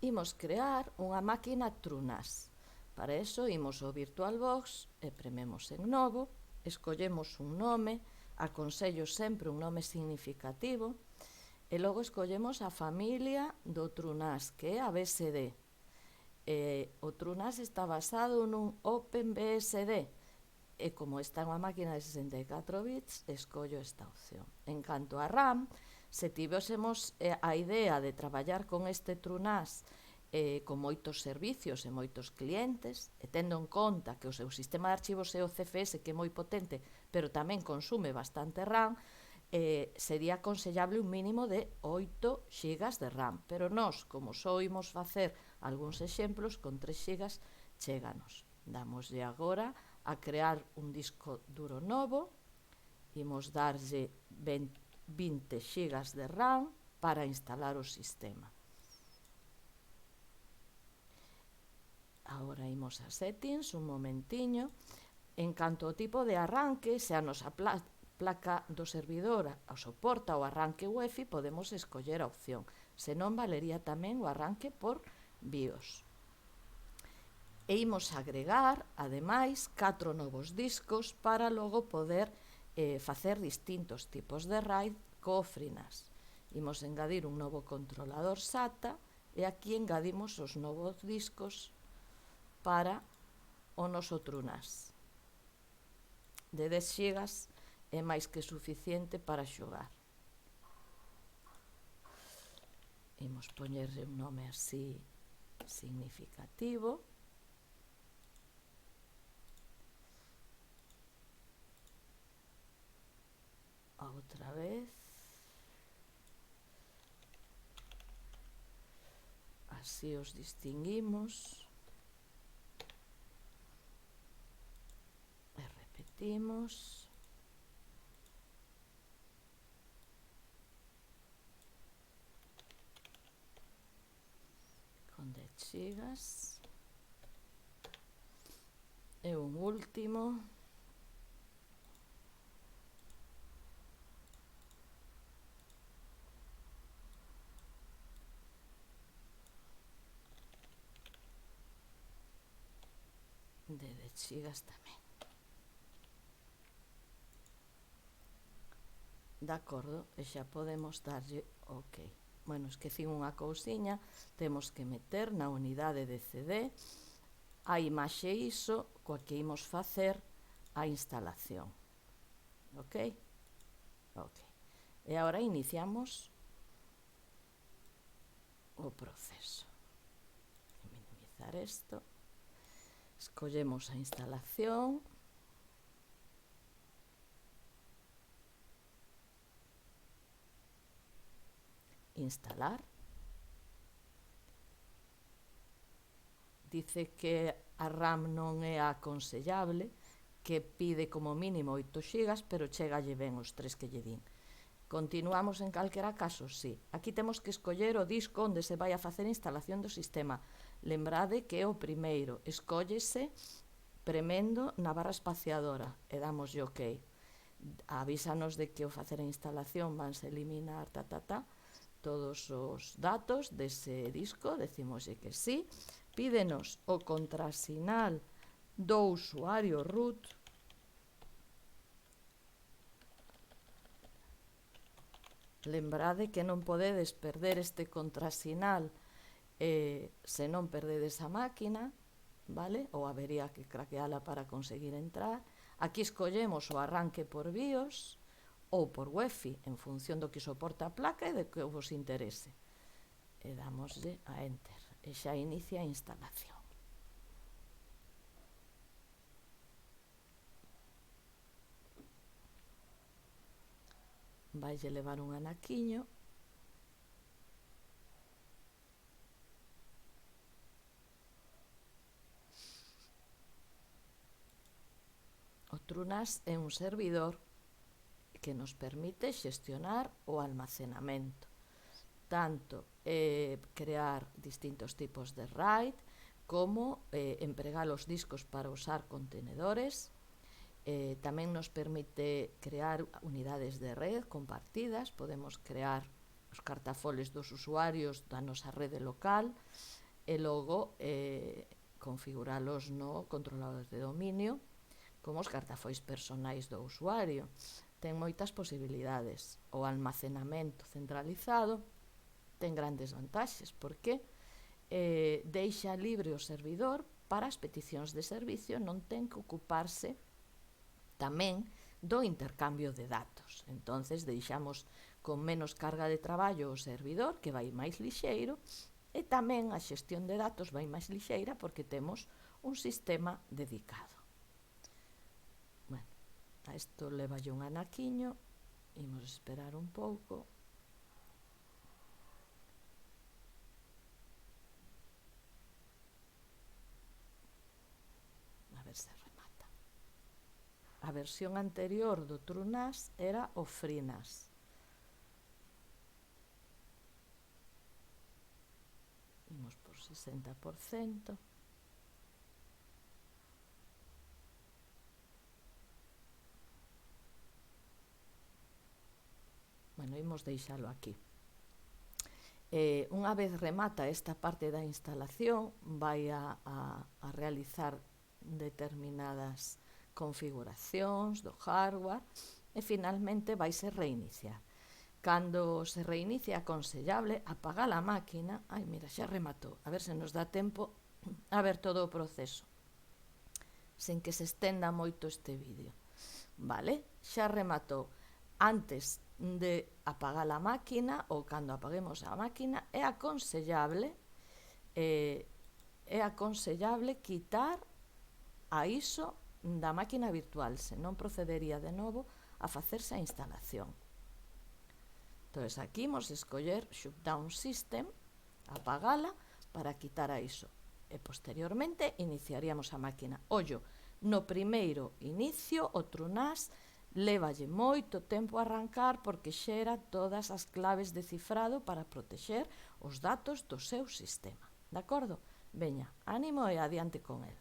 imos crear unha máquina TrueNAS. Para eso, imos ao VirtualBox e prememos en novo, escollemos un nome, aconsello sempre un nome significativo, e logo escollemos a familia do TrueNAS, que é a BSD. O TrueNAS está basado nun OpenBSD, e como está unha máquina de 64 bits, escollo esta opción. En canto a RAM, se tivésemos a idea de traballar con este TrueNAS con moitos servicios e moitos clientes, e tendo en conta que o seu sistema de archivos é o CFS, que é moi potente, pero tamén consume bastante RAM, sería aconsellable un mínimo de 8 GB de RAM. Pero nós, como só imos facer algúns exemplos, con 3 GB chéganos. Damoslle agora a crear un disco duro novo, imos darlle 20 GB de RAM para instalar o sistema. Agora imos a settings, un momentiño. En canto ao tipo de arranque, se a nosa placa do servidor o soporta o arranque UEFI, podemos escoller a opción. Se non, valería tamén o arranque por BIOS. E imos agregar, ademais, 4 novos discos para logo poder facer distintos tipos de RAID co FreeNAS. Imos engadir un novo controlador SATA e aquí engadimos os novos discos para o noso TrueNAS. De 10 GB é máis que suficiente para xogar. Imos poñerle un nome así significativo. Outra vez. Así os distinguimos. E repetimos. Con 10 GB. E un último. De 10 GB tamén. De acordo, e xa podemos darlle OK. Bueno, esquecín unha cousiña, temos que meter na unidade de CD a imaxe ISO coa que imos facer a instalación. OK? OK. E agora iniciamos o proceso. Vou minimizar isto. Escollemos a instalación. Instalar. Dice que a RAM non é aconsellable, que pide como mínimo 8 GB, pero chegalle ben os 3 que lle din. Continuamos en calquera caso? Sí. Aquí temos que escoller o disco onde se vai a facer a instalación do sistema. Lembrade que é o primeiro. Escóllese premendo na barra espaciadora e damos OK. Avísanos de que ao facer a instalación vanse eliminar todos os datos dese disco, decimoslle que sí. Pídenos o contrasinal do usuario root. Lembrade que non podedes perder este contrasinal se non perdedes a máquina, vale? Ou habería que craqueala para conseguir entrar. Aquí escollemos o arranque por BIOS ou por UEFI, en función do que soporta a placa e de que vos interese. E damoslle a Enter. E xa inicia a instalación. Vaille levar un anaquiño. O TrueNAS é un servidor que nos permite xestionar o almacenamento, tanto crear distintos tipos de RAID, como empregar os discos para usar contenedores. Tamén nos permite crear unidades de red compartidas, podemos crear os cartafoles dos usuarios da nosa rede local e logo configuralos no controlador de dominio como os cartafois personais do usuario. Ten moitas posibilidades. O almacenamento centralizado ten grandes vantaxes porque deixa libre o servidor para as peticións de servicio, non ten que ocuparse tamén do intercambio de datos. Entonces deixamos con menos carga de traballo o servidor, que vai máis lixeiro, e tamén a xestión de datos vai máis lixeira porque temos un sistema dedicado. Bueno, a isto levalle un anaquiño, imos esperar un pouco. A ver se remata. A versión anterior do TrueNAS era o FreeNAS. Imos por 60%. Bueno, imos deixalo aquí. Unha vez remata esta parte da instalación, vai a realizar determinadas configuracións do hardware e finalmente vaise reiniciar. Cando se reinicia, aconsellable apagar a máquina. Ai, mira, xa rematou. A ver se nos dá tempo a ver todo o proceso sen que se estenda moito este vídeo. Vale, xa rematou. Antes de apagar a máquina ou cando apaguemos a máquina é aconsellable quitar a ISO da máquina virtual, senón procedería de novo a facerse a instalación. Entón, aquí imos escoller Shutdown System, apagala para quitar a ISO e posteriormente iniciaríamos a máquina. Ollo, no primeiro inicio o TrueNAS lévalle moito tempo a arrancar porque xera todas as claves de cifrado para protexer os datos do seu sistema. De acordo? Veña, ánimo e adiante con el.